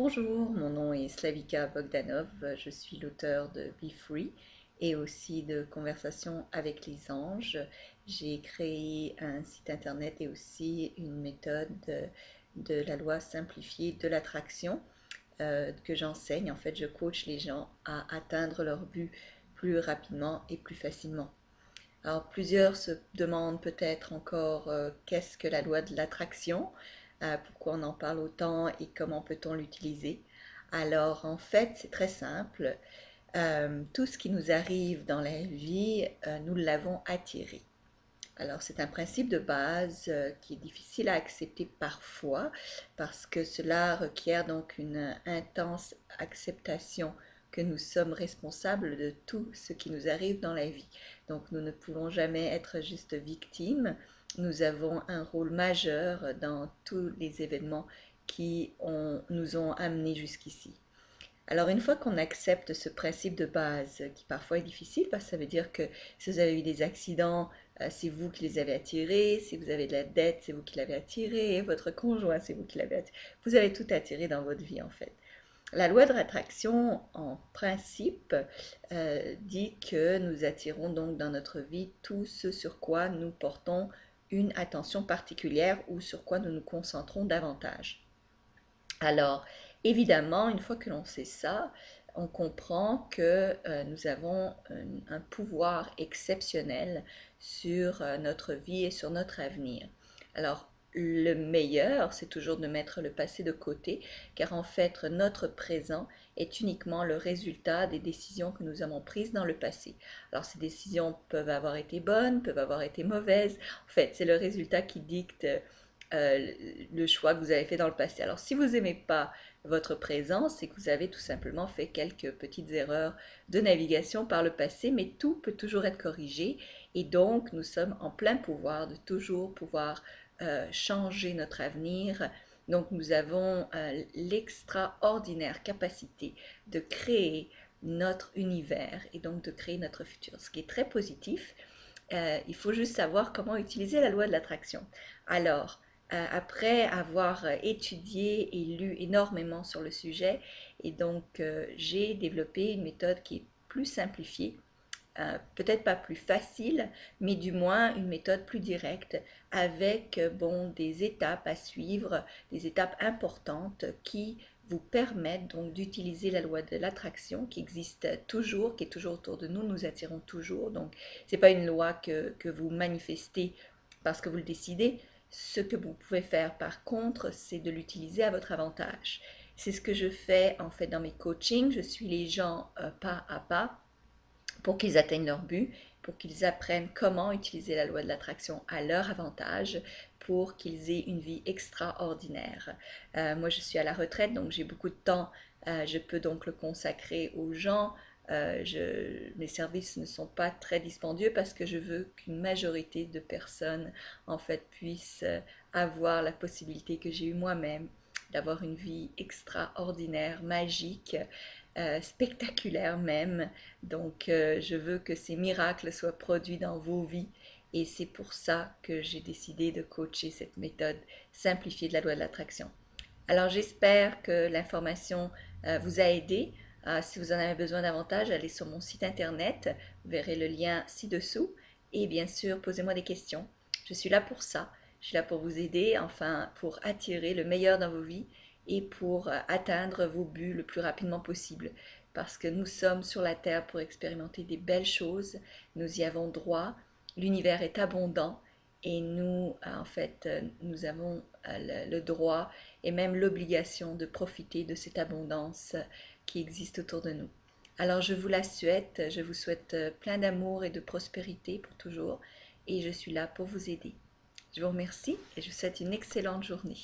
Bonjour, mon nom est Slavika Bogdanov, je suis l'auteur de Be Free et aussi de Conversations avec les anges. J'ai créé un site internet et aussi une méthode de la loi simplifiée de l'attraction que j'enseigne. En fait, je coach les gens à atteindre leur but plus rapidement et plus facilement. Alors, plusieurs se demandent peut-être encore qu'est-ce que la loi de l'attraction, pourquoi on en parle autant et comment peut-on l'utiliser. Alors, en fait, c'est très simple. Tout ce qui nous arrive dans la vie, nous l'avons attiré. Alors, c'est un principe de base qui est difficile à accepter parfois parce que cela requiert donc une intense acceptation que nous sommes responsables de tout ce qui nous arrive dans la vie. Donc, nous ne pouvons jamais être juste victimes. Nous avons un rôle majeur dans tous les événements nous ont amenés jusqu'ici. Alors, une fois qu'on accepte ce principe de base, qui parfois est difficile, parce que ça veut dire que si vous avez eu des accidents, c'est vous qui les avez attirés, si vous avez de la dette, c'est vous qui l'avez attiré, votre conjoint, c'est vous qui l'avez attiré. Vous avez tout attiré dans votre vie, en fait. La loi de l'attraction, en principe, dit que nous attirons donc dans notre vie tout ce sur quoi nous portons une attention particulière ou sur quoi nous nous concentrons davantage. Alors, évidemment, une fois que l'on sait ça, on comprend que nous avons un pouvoir exceptionnel sur notre vie et sur notre avenir. Alors, le meilleur, c'est toujours de mettre le passé de côté, car en fait, notre présent est uniquement le résultat des décisions que nous avons prises dans le passé. Alors, ces décisions peuvent avoir été bonnes, peuvent avoir été mauvaises. En fait, c'est le résultat qui dicte le choix que vous avez fait dans le passé. Alors, si vous n'aimez pas votre présent, c'est que vous avez tout simplement fait quelques petites erreurs de navigation par le passé, mais tout peut toujours être corrigé et donc nous sommes en plein pouvoir de toujours pouvoir changer notre avenir. Donc, nous avons l'extraordinaire capacité de créer notre univers et donc de créer notre futur, ce qui est très positif. Il faut juste savoir comment utiliser la loi de l'attraction. Alors, après avoir étudié et lu énormément sur le sujet, et donc j'ai développé une méthode qui est plus simplifiée, peut-être pas plus facile, mais du moins une méthode plus directe avec bon, des étapes à suivre, des étapes importantes qui vous permettent donc d'utiliser la loi de l'attraction qui existe toujours, qui est toujours autour de nous, nous attirons toujours. Donc, ce n'est pas une loi que vous manifestez parce que vous le décidez. Ce que vous pouvez faire par contre, c'est de l'utiliser à votre avantage. C'est ce que je fais en fait dans mes coachings. Je suis les gens pas à pas pour qu'ils atteignent leur but, pour qu'ils apprennent comment utiliser la loi de l'attraction à leur avantage, pour qu'ils aient une vie extraordinaire. Moi, je suis à la retraite, donc j'ai beaucoup de temps. Je peux donc le consacrer aux gens. Mes services ne sont pas très dispendieux parce que je veux qu'une majorité de personnes en fait puissent avoir la possibilité que j'ai eue moi-même d'avoir une vie extraordinaire, magique, spectaculaire même. Donc, je veux que ces miracles soient produits dans vos vies. Et c'est pour ça que j'ai décidé de coacher cette méthode simplifiée de la loi de l'attraction. Alors, j'espère que l'information vous a aidé. Si vous en avez besoin davantage, allez sur mon site internet. Vous verrez le lien ci-dessous. Et bien sûr, posez-moi des questions. Je suis là pour ça. Je suis là pour vous aider, enfin, pour attirer le meilleur dans vos vies et pour atteindre vos buts le plus rapidement possible. Parce que nous sommes sur la Terre pour expérimenter des belles choses. Nous y avons droit. L'univers est abondant et nous, en fait, nous avons le droit et même l'obligation de profiter de cette abondance qui existe autour de nous. Alors je vous la souhaite, je vous souhaite plein d'amour et de prospérité pour toujours et je suis là pour vous aider. Je vous remercie et je vous souhaite une excellente journée.